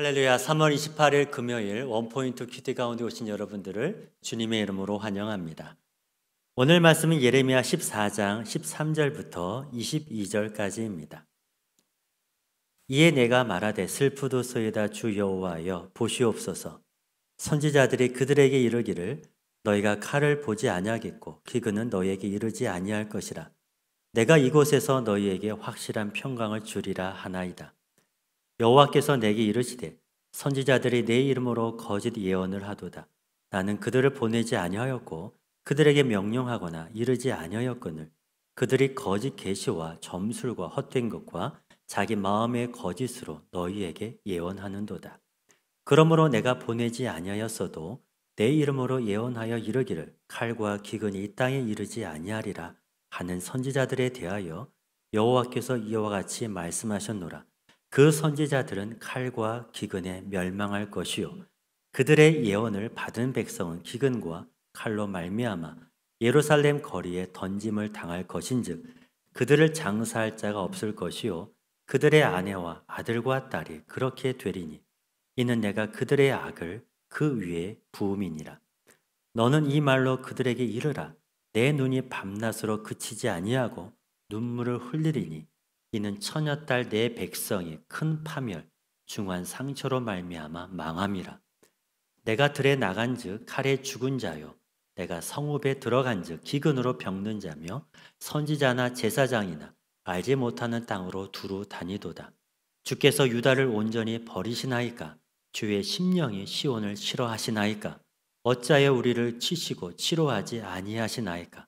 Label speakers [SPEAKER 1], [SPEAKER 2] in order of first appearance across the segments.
[SPEAKER 1] 할렐루야. 3월 28일 금요일 원포인트 큐티 가운데 오신 여러분들을 주님의 이름으로 환영합니다. 오늘 말씀은 예레미야 14장 13절부터 22절까지입니다. 이에 내가 말하되 슬프도소이다 주 여호와여 보시옵소서. 선지자들이 그들에게 이르기를 너희가 칼을 보지 아니하겠고 기근은 너희에게 이르지 아니할 것이라. 내가 이곳에서 너희에게 확실한 평강을 주리라 하나이다. 여호와께서 내게 이르시되 선지자들이 내 이름으로 거짓 예언을 하도다. 나는 그들을 보내지 아니하였고 그들에게 명령하거나 이르지 아니하였거늘 그들이 거짓 계시와 점술과 헛된 것과 자기 마음의 거짓으로 너희에게 예언하는도다. 그러므로 내가 보내지 아니하였어도 내 이름으로 예언하여 이르기를 칼과 기근이 이 땅에 이르지 아니하리라 하는 선지자들에 대하여 여호와께서 이와 같이 말씀하셨노라. 그 선지자들은 칼과 기근에 멸망할 것이요 그들의 예언을 받은 백성은 기근과 칼로 말미암아 예루살렘 거리에 던짐을 당할 것인즉 그들을 장사할 자가 없을 것이요 그들의 아내와 아들과 딸이 그렇게 되리니 이는 내가 그들의 악을 그 위에 부음이니라. 너는 이 말로 그들에게 이르라. 내 눈이 밤낮으로 그치지 아니하고 눈물을 흘리리니 이는 처녀딸 내 백성이 큰 파멸 중한 상처로 말미암아 망함이라. 내가 들에 나간즉 칼에 죽은 자요 내가 성읍에 들어간즉 기근으로 병든 자며 선지자나 제사장이나 알지 못하는 땅으로 두루 다니도다. 주께서 유다를 온전히 버리시나이까? 주의 심령이 시온을 싫어하시나이까? 어찌하여 우리를 치시고 치료하지 아니하시나이까?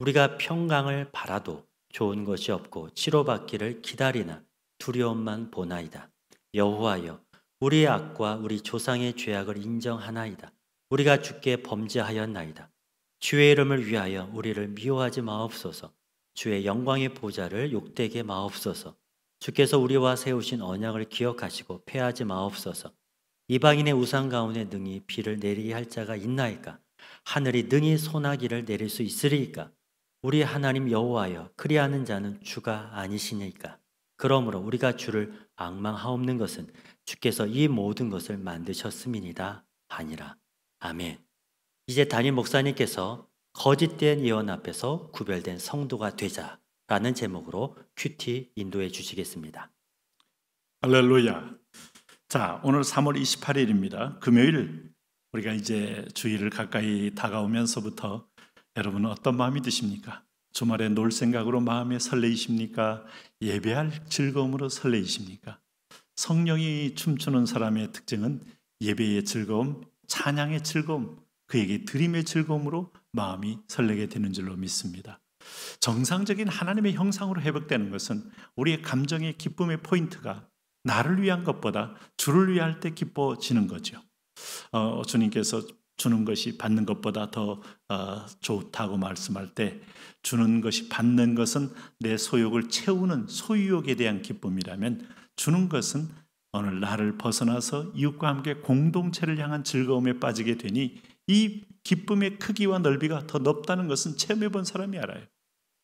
[SPEAKER 1] 우리가 평강을 바라도 좋은 것이 없고 치료받기를 기다리나 두려움만 보나이다. 여호와여, 우리의 악과 우리 조상의 죄악을 인정하나이다. 우리가 주께 범죄하였나이다. 주의 이름을 위하여 우리를 미워하지 마옵소서. 주의 영광의 보좌를 욕되게 마옵소서. 주께서 우리와 세우신 언약을 기억하시고 패하지 마옵소서. 이방인의 우상 가운데 능히 비를 내리게 할 자가 있나이까? 하늘이 능히 소나기를 내릴 수 있으리이까? 우리 하나님 여호와여, 그리하는 자는 주가 아니시니까? 그러므로 우리가 주를 앙망하옵는 것은 주께서 이 모든 것을 만드셨음이니이다 하니라. 아멘. 이제 담임 목사님께서 거짓된 예언 앞에서 구별된 성도가 되자라는 제목으로 큐티 인도해 주시겠습니다.
[SPEAKER 2] 할렐루야. 자, 오늘 3월 28일입니다. 금요일. 우리가 이제 주일을 가까이 다가오면서부터 여러분은 어떤 마음이 드십니까? 주말에 놀 생각으로 마음에 설레이십니까? 예배할 즐거움으로 설레이십니까? 성령이 춤추는 사람의 특징은 예배의 즐거움, 찬양의 즐거움, 그에게 드림의 즐거움으로 마음이 설레게 되는 줄로 믿습니다. 정상적인 하나님의 형상으로 회복되는 것은 우리의 감정의 기쁨의 포인트가 나를 위한 것보다 주를 위할 때 기뻐지는 거죠. 주님께서 주는 것이 받는 것보다 더 좋다고 말씀할 때 주는 것이 받는 것은 내 소욕을 채우는 소유욕에 대한 기쁨이라면 주는 것은 오늘 나를 벗어나서 이웃과 함께 공동체를 향한 즐거움에 빠지게 되니 이 기쁨의 크기와 넓이가 더 넓다는 것은 체험해 본 사람이 알아요.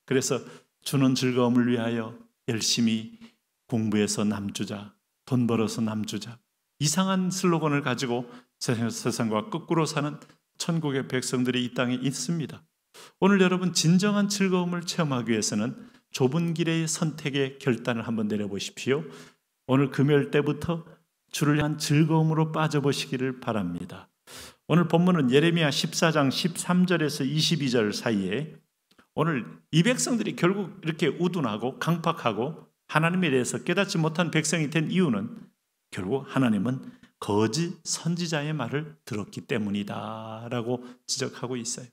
[SPEAKER 2] 그래서 주는 즐거움을 위하여 열심히 공부해서 남주자, 돈 벌어서 남주자, 이상한 슬로건을 가지고 세상과 거꾸로 사는 천국의 백성들이 이 땅에 있습니다. 오늘 여러분 진정한 즐거움을 체험하기 위해서는 좁은 길의 선택의 결단을 한번 내려보십시오. 오늘 금요일 때부터 주를 향한 즐거움으로 빠져보시기를 바랍니다. 오늘 본문은 예레미야 14장 13절에서 22절 사이에 오늘 이 백성들이 결국 이렇게 우둔하고 강팍하고 하나님에 대해서 깨닫지 못한 백성이 된 이유는 결국 하나님은 거짓 선지자의 말을 들었기 때문이다 라고 지적하고 있어요.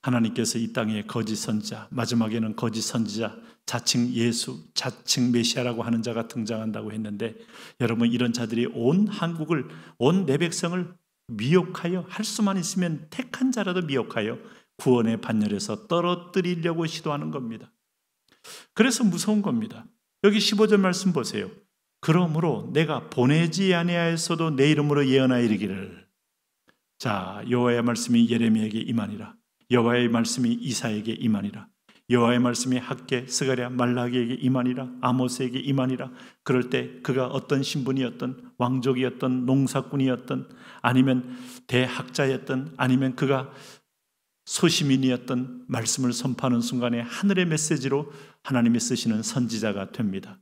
[SPEAKER 2] 하나님께서 이 땅에 거짓 선지자, 마지막에는 거짓 선지자, 자칭 예수, 자칭 메시아라고 하는 자가 등장한다고 했는데 여러분 이런 자들이 온 한국을, 온 내 백성을 미혹하여 할 수만 있으면 택한 자라도 미혹하여 구원의 반열에서 떨어뜨리려고 시도하는 겁니다. 그래서 무서운 겁니다. 여기 15절 말씀 보세요. 그러므로 내가 보내지 아니하였어도 내 이름으로 예언하여 이르기를. 자, 여호와의 말씀이 예레미야에게 임하니라. 여호와의 말씀이 이사야에게 임하니라. 여호와의 말씀이 학개, 스가랴, 말라기에게 임하니라. 아모스에게 임하니라. 그럴 때 그가 어떤 신분이었던, 왕족이었던, 농사꾼이었던, 아니면 대학자였던, 아니면 그가 소시민이었던, 말씀을 선포하는 순간에 하늘의 메시지로 하나님이 쓰시는 선지자가 됩니다.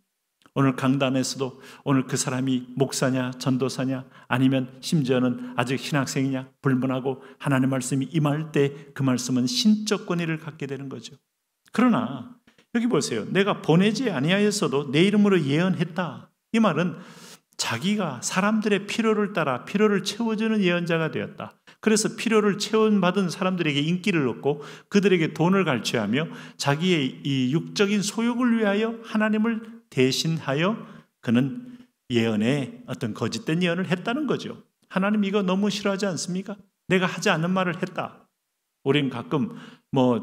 [SPEAKER 2] 오늘 강단에서도 오늘 그 사람이 목사냐, 전도사냐, 아니면 심지어는 아직 신학생이냐 불문하고 하나님의 말씀이 임할 때 그 말씀은 신적 권위를 갖게 되는 거죠. 그러나 여기 보세요. 내가 보내지 아니하였어도 내 이름으로 예언했다. 이 말은 자기가 사람들의 필요를 따라 필요를 채워주는 예언자가 되었다. 그래서 필요를 채워받은 사람들에게 인기를 얻고 그들에게 돈을 갈취하며 자기의 이 육적인 소욕을 위하여 하나님을 대신하여 그는 예언에 어떤 거짓된 예언을 했다는 거죠. 하나님 이거 너무 싫어하지 않습니까? 내가 하지 않는 말을 했다. 우린 가끔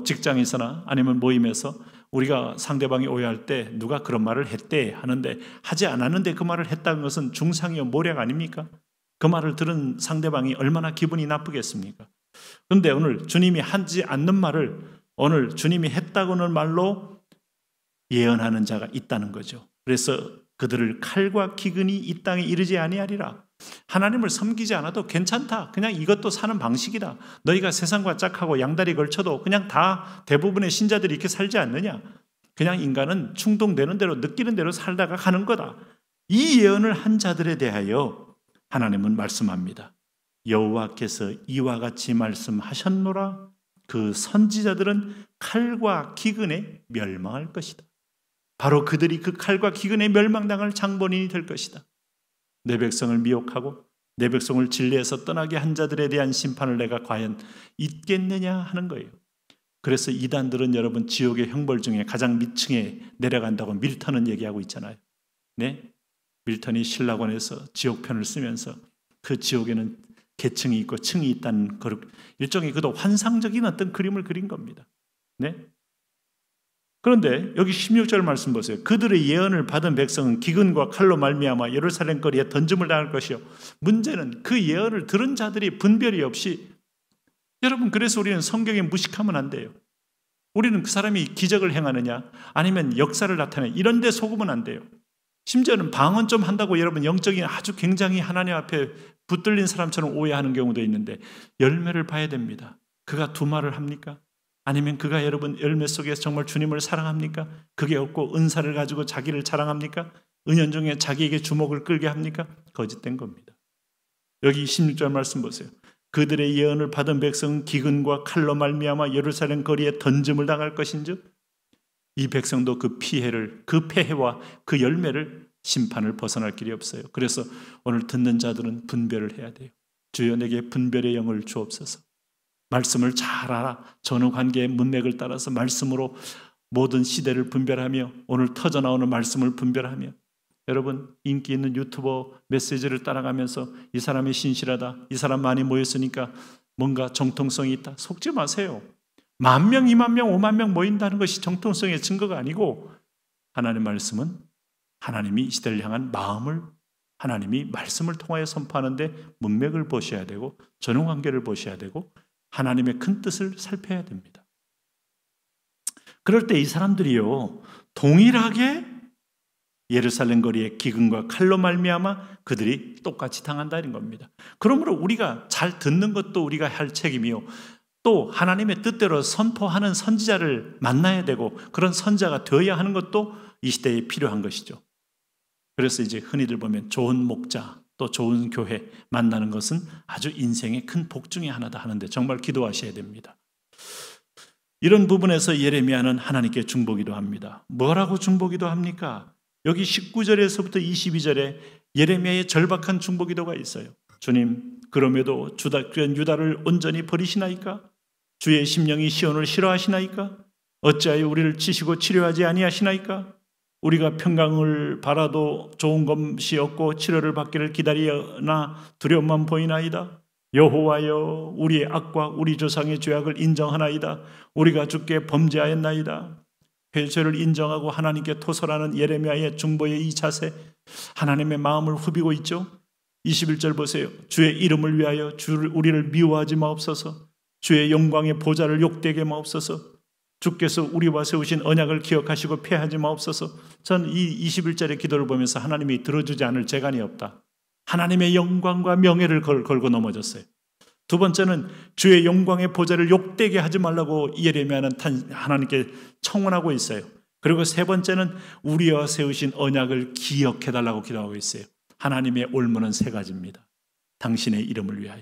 [SPEAKER 2] 직장에서나 아니면 모임에서 우리가 상대방이 오해할 때 누가 그런 말을 했대 하는데 하지 않았는데 그 말을 했다는 것은 중상이요 모략 아닙니까? 그 말을 들은 상대방이 얼마나 기분이 나쁘겠습니까? 그런데 오늘 주님이 하지 않는 말을 오늘 주님이 했다고는 말로 예언하는 자가 있다는 거죠. 그래서 그들을 칼과 기근이 이 땅에 이르지 아니하리라. 하나님을 섬기지 않아도 괜찮다. 그냥 이것도 사는 방식이다. 너희가 세상과 짝하고 양다리 걸쳐도 그냥 다 대부분의 신자들이 이렇게 살지 않느냐. 그냥 인간은 충동되는 대로 느끼는 대로 살다가 가는 거다. 이 예언을 한 자들에 대하여 하나님은 말씀합니다. 여호와께서 이와 같이 말씀하셨노라. 그 선지자들은 칼과 기근에 멸망할 것이다. 바로 그들이 그 칼과 기근에 멸망당할 장본인이 될 것이다. 내 백성을 미혹하고 내 백성을 진리에서 떠나게 한 자들에 대한 심판을 내가 과연 잊겠느냐 하는 거예요. 그래서 이단들은 여러분 지옥의 형벌 중에 가장 밑층에 내려간다고 밀턴은 얘기하고 있잖아요. 네? 밀턴이 신라권에서 지옥편을 쓰면서 그 지옥에는 계층이 있고 층이 있다는 일종의 그도 환상적인 어떤 그림을 그린 겁니다. 네? 그런데 여기 16절 말씀 보세요. 그들의 예언을 받은 백성은 기근과 칼로 말미암아 예루살렘 거리에 던짐을 당할 것이요. 문제는 그 예언을 들은 자들이 분별이 없이 여러분 그래서 우리는 성경에 무식하면 안 돼요. 우리는 그 사람이 기적을 행하느냐 아니면 역사를 나타내냐 이런 데 속으면 안 돼요. 심지어는 방언 좀 한다고 여러분 영적인 아주 굉장히 하나님 앞에 붙들린 사람처럼 오해하는 경우도 있는데 열매를 봐야 됩니다. 그가 두 말을 합니까? 아니면 그가 여러분 열매 속에서 정말 주님을 사랑합니까? 그게 없고 은사를 가지고 자기를 자랑합니까? 은연중에 자기에게 주목을 끌게 합니까? 거짓된 겁니다. 여기 16절 말씀 보세요. 그들의 예언을 받은 백성은 기근과 칼로 말미암아 예루살렘 거리에 던짐을 당할 것인즉 이 백성도 그 피해를 그 폐해와 그 열매를 심판을 벗어날 길이 없어요. 그래서 오늘 듣는 자들은 분별을 해야 돼요. 주여 내게 분별의 영을 주옵소서. 말씀을 잘 알아. 전후관계의 문맥을 따라서 말씀으로 모든 시대를 분별하며 오늘 터져나오는 말씀을 분별하며 여러분 인기 있는 유튜버 메시지를 따라가면서 이 사람이 신실하다. 이 사람 많이 모였으니까 뭔가 정통성이 있다. 속지 마세요. 10,000명, 20,000명, 50,000명 모인다는 것이 정통성의 증거가 아니고 하나님의 말씀은 하나님이 이 시대를 향한 마음을 하나님이 말씀을 통하여 선포하는데 문맥을 보셔야 되고 전후관계를 보셔야 되고 하나님의 큰 뜻을 살펴야 됩니다. 그럴 때 이 사람들이요 동일하게 예루살렘 거리의 기근과 칼로 말미암아 그들이 똑같이 당한다는 겁니다. 그러므로 우리가 잘 듣는 것도 우리가 할 책임이요 또 하나님의 뜻대로 선포하는 선지자를 만나야 되고 그런 선지자가 되어야 하는 것도 이 시대에 필요한 것이죠. 그래서 이제 흔히들 보면 좋은 목자 또 좋은 교회 만나는 것은 아주 인생의 큰 복 중에 하나다 하는데 정말 기도하셔야 됩니다. 이런 부분에서 예레미야는 하나님께 중보기도 합니다. 뭐라고 중보기도 합니까? 여기 19절에서부터 22절에 예레미야의 절박한 중보기도가 있어요. 주님, 그럼에도 유다를 온전히 버리시나이까? 주의 심령이 시온을 싫어하시나이까? 어찌하여 우리를 치시고 치료하지 아니하시나이까? 우리가 평강을 바라도 좋은 것이 없고 치료를 받기를 기다리나 두려움만 보이나이다. 여호와여, 우리의 악과 우리 조상의 죄악을 인정하나이다. 우리가 주께 범죄하였나이다. 죄를 인정하고 하나님께 토설하는 예레미야의 중보의 이 자세, 하나님의 마음을 후비고 있죠. 21절 보세요. 주의 이름을 위하여 우리를 미워하지 마옵소서. 주의 영광의 보좌를 욕되게 마옵소서. 주께서 우리와 세우신 언약을 기억하시고 패하지 마옵소서. 전 이 21절의 기도를 보면서 하나님이 들어주지 않을 재간이 없다. 하나님의 영광과 명예를 걸고 넘어졌어요. 두 번째는 주의 영광의 보좌를 욕되게 하지 말라고 예레미야는 하나님께 청원하고 있어요. 그리고 세 번째는 우리와 세우신 언약을 기억해달라고 기도하고 있어요. 하나님의 올무는 세 가지입니다. 당신의 이름을 위하여,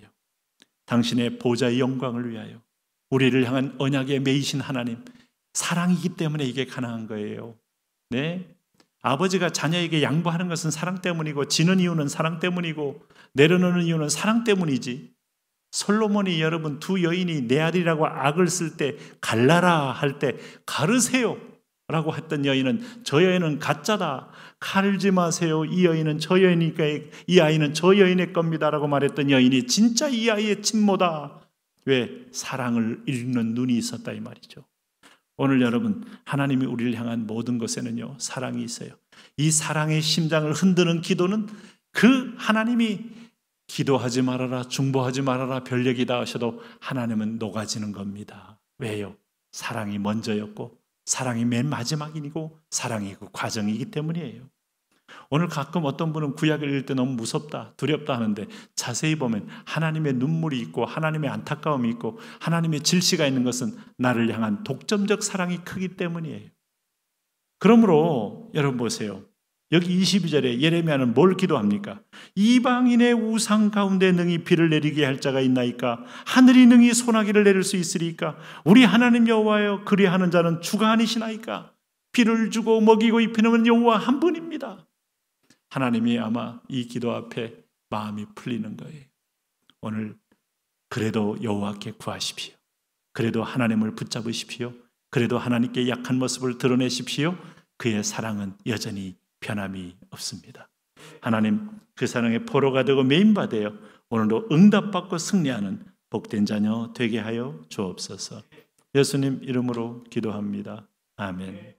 [SPEAKER 2] 당신의 보좌의 영광을 위하여, 우리를 향한 언약에 매이신 하나님, 사랑이기 때문에 이게 가능한 거예요. 네, 아버지가 자녀에게 양보하는 것은 사랑 때문이고, 지는 이유는 사랑 때문이고, 내려놓는 이유는 사랑 때문이지. 솔로몬이 여러분 두 여인이 내 아들이라고 악을 쓸 때 갈라라 할 때 가르세요 라고 했던 여인은 저 여인은 가짜다, 갈지 마세요, 이 여인은 저 여인이니까 이 아이는 저 여인의 겁니다 라고 말했던 여인이 진짜 이 아이의 친모다. 왜? 사랑을 읽는 눈이 있었다 이 말이죠. 오늘 여러분, 하나님이 우리를 향한 모든 것에는요 사랑이 있어요. 이 사랑의 심장을 흔드는 기도는 그 하나님이 기도하지 말아라, 중보하지 말아라, 별얘기다 하셔도 하나님은 녹아지는 겁니다. 왜요? 사랑이 먼저였고 사랑이 맨 마지막이고 사랑이 그 과정이기 때문이에요. 오늘 가끔 어떤 분은 구약을 읽을 때 너무 무섭다, 두렵다 하는데 자세히 보면 하나님의 눈물이 있고 하나님의 안타까움이 있고 하나님의 질시가 있는 것은 나를 향한 독점적 사랑이 크기 때문이에요. 그러므로 여러분 보세요. 여기 22절에 예레미야는 뭘 기도합니까? 이방인의 우상 가운데 능히 비를 내리게 할 자가 있나이까? 하늘이 능히 소나기를 내릴 수 있으리까? 우리 하나님 여호와여, 그리하는 자는 주가 아니시나이까? 비를 주고 먹이고 입히는 여호와 한 분입니다. 하나님이 아마 이 기도 앞에 마음이 풀리는 거예요. 오늘 그래도 여호와께 구하십시오. 그래도 하나님을 붙잡으십시오. 그래도 하나님께 약한 모습을 드러내십시오. 그의 사랑은 여전히 변함이 없습니다. 하나님 그 사랑의 포로가 되고 메인받아요. 오늘도 응답받고 승리하는 복된 자녀 되게 하여 주옵소서. 예수님 이름으로 기도합니다. 아멘.